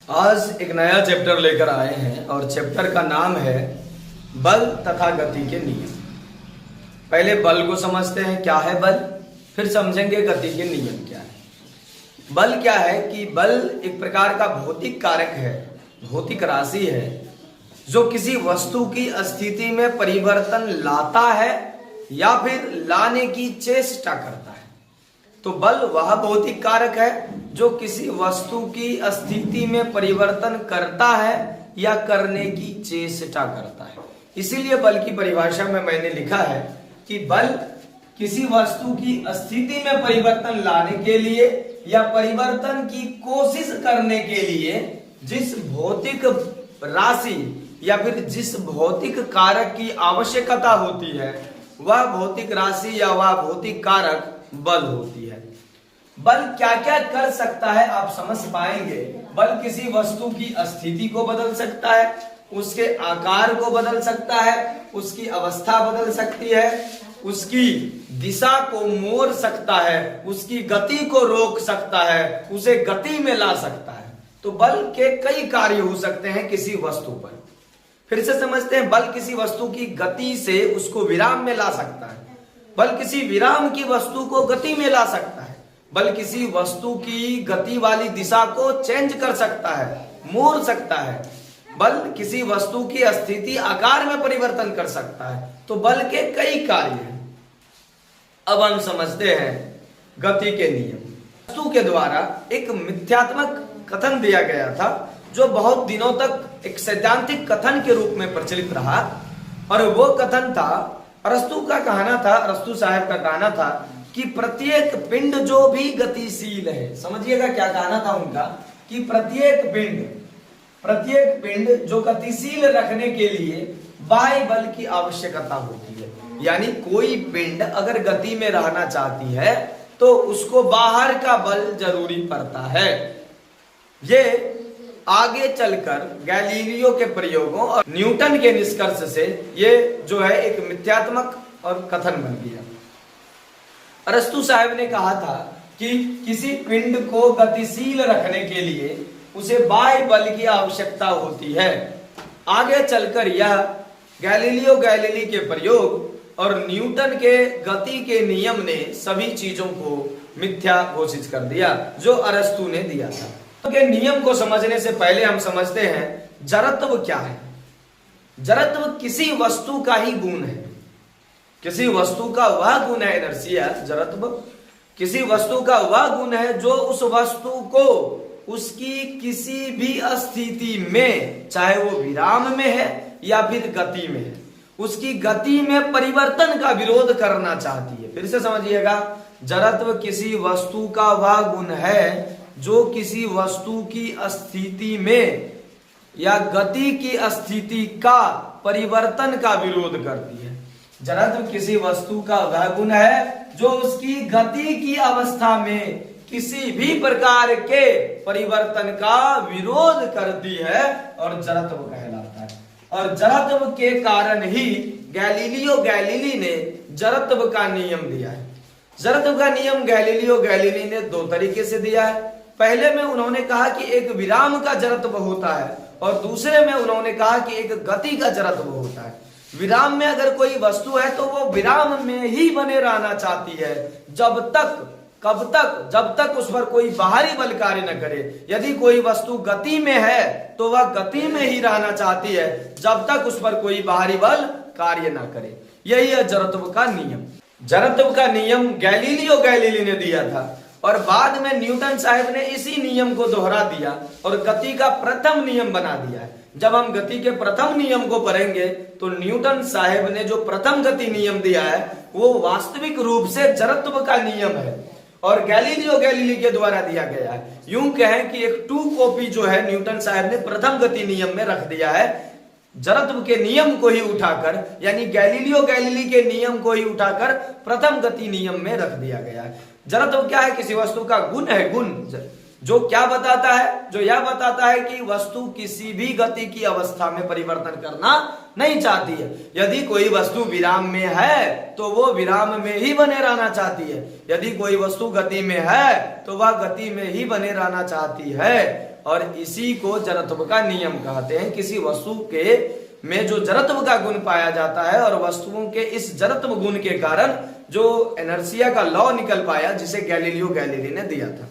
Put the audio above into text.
आज एक नया चैप्टर लेकर आए हैं और चैप्टर का नाम है बल तथा गति के नियम। पहले बल को समझते हैं, क्या है बल, फिर समझेंगे गति के नियम क्या है। बल क्या है कि बल एक प्रकार का भौतिक कारक है, भौतिक राशि है जो किसी वस्तु की स्थिति में परिवर्तन लाता है या फिर लाने की चेष्टा करता है। तो बल वह भौतिक कारक है जो किसी वस्तु की स्थिति में परिवर्तन करता है या करने की चेष्टा करता है। इसीलिए बल की परिभाषा में मैंने लिखा है कि बल किसी वस्तु की स्थिति में परिवर्तन लाने के लिए या परिवर्तन की कोशिश करने के लिए जिस भौतिक राशि या फिर जिस भौतिक कारक की आवश्यकता होती है वह भौतिक राशि या वह भौतिक कारक बल होती है। बल क्या क्या कर सकता है आप समझ पाएंगे। बल किसी वस्तु की स्थिति को बदल सकता है, उसके आकार को बदल सकता है, उसकी अवस्था बदल सकती है, उसकी दिशा को मोड़ सकता है, उसकी गति को रोक सकता है, उसे गति में ला सकता है। तो बल के कई कार्य हो सकते हैं किसी वस्तु पर। फिर से समझते हैं, बल किसी वस्तु की गति से उसको विराम में ला सकता है, बल किसी विराम की वस्तु को गति में ला सकता है, बल किसी वस्तु की गति वाली दिशा को चेंज कर सकता है, मोड़ सकता है, बल किसी वस्तु की स्थिति आकार में परिवर्तन कर सकता है। तो बल के कई कार्य हैं। अब हम समझते हैं गति के नियम। वस्तु के द्वारा एक मिथ्यात्मक कथन दिया गया था जो बहुत दिनों तक एक सैद्धांतिक कथन के रूप में प्रचलित रहा, और वो कथन था, अरस्तु का कहना था, अरस्तु साहब का कहना था कि प्रत्येक पिंड जो भी गतिशील है, समझिएगा क्या कहना था उनका, कि प्रत्येक पिंड जो गतिशील रखने के लिए बाह्य बल की आवश्यकता होती है। यानी कोई पिंड अगर गति में रहना चाहती है तो उसको बाहर का बल जरूरी पड़ता है। ये आगे चलकर गैलीलियो के प्रयोगों और न्यूटन के निष्कर्ष से ये जो है एक मिथ्यात्मक और कथन बन गया। अरस्तु साहब ने कहा था कि किसी पिंड को गतिशील रखने के लिए उसे बाह्य बल की आवश्यकता होती है। आगे चलकर यह गैलीलियो गैलीली के प्रयोग और न्यूटन के गति के नियम ने सभी चीजों को मिथ्या घोषित कर दिया जो अरस्तु ने दिया था। तो के नियम को समझने से पहले हम समझते हैं जड़त्व क्या है। जड़त्व किसी वस्तु का ही गुण है, किसी वस्तु का वह गुण है, इनर्शिया जड़त्व किसी वस्तु का वह गुण है जो उस वस्तु को उसकी किसी भी स्थिति में, चाहे वो विराम में है या फिर गति में है, उसकी गति में परिवर्तन का विरोध करना चाहती है। फिर से समझिएगा, जड़त्व किसी वस्तु का वह गुण है जो किसी वस्तु की स्थिति में या गति की स्थिति का परिवर्तन का विरोध करती है। जड़त्व किसी वस्तु का वह गुण है जो उसकी गति की अवस्था में किसी भी प्रकार के परिवर्तन का विरोध करती है और जड़त्व कहलाता है। और जड़त्व के कारण ही गैलीलियो गैलीली ने जड़त्व का नियम दिया है। जड़त्व का नियम गैलीलियो गैलीली ने दो तरीके से दिया है। पहले में उन्होंने कहा कि एक विराम का जड़त्व होता है और दूसरे में उन्होंने कहा कि एक गति का जड़त्व होता है। विराम में अगर कोई वस्तु है तो वो विराम में ही बने रहना चाहती है जब तक, कब तक, जब तक उस पर कोई बाहरी बल कार्य न करे। यदि कोई वस्तु गति में है तो वह गति में ही रहना चाहती है जब तक उस पर कोई बाहरी बल कार्य न करे। यही है जड़त्व का नियम। जड़त्व का नियम गैलीलियो गैलीली ने दिया था और बाद में न्यूटन साहब ने इसी नियम को दोहरा दिया और गति का प्रथम नियम बना दिया है। जब हम गति के प्रथम नियम को पढ़ेंगे तो न्यूटन साहब ने जो प्रथम गति नियम दिया है वो वास्तविक रूप से जड़त्व का नियम है और गैलीलियो गैलीली के द्वारा दिया गया है। यूं कहें कि एक टू कॉपी जो है न्यूटन साहब ने प्रथम गति नियम में रख दिया है, जड़त्व के नियम को ही उठाकर, यानी गैलीलियो गैलीली के नियम को ही उठाकर प्रथम गति नियम में रख दिया गया है। जड़त्व क्या है? किसी वस्तु का गुण है। गुण जो क्या बताता है? जो यह बताता है कि वस्तु किसी भी गति की अवस्था में परिवर्तन करना नहीं चाहती है। यदि कोई वस्तु विराम में है तो वो विराम में ही बने रहना चाहती है, यदि कोई वस्तु गति में है तो वह गति में ही बने रहना चाहती है। और इसी को जड़त्व का नियम कहते हैं। किसी वस्तु के में जो जड़त्व का गुण पाया जाता है और वस्तुओं के इस जड़त्व गुण के कारण जो इनर्शिया का लॉ निकल पाया, जिसे गैलीलियो गैलीली ने दिया था।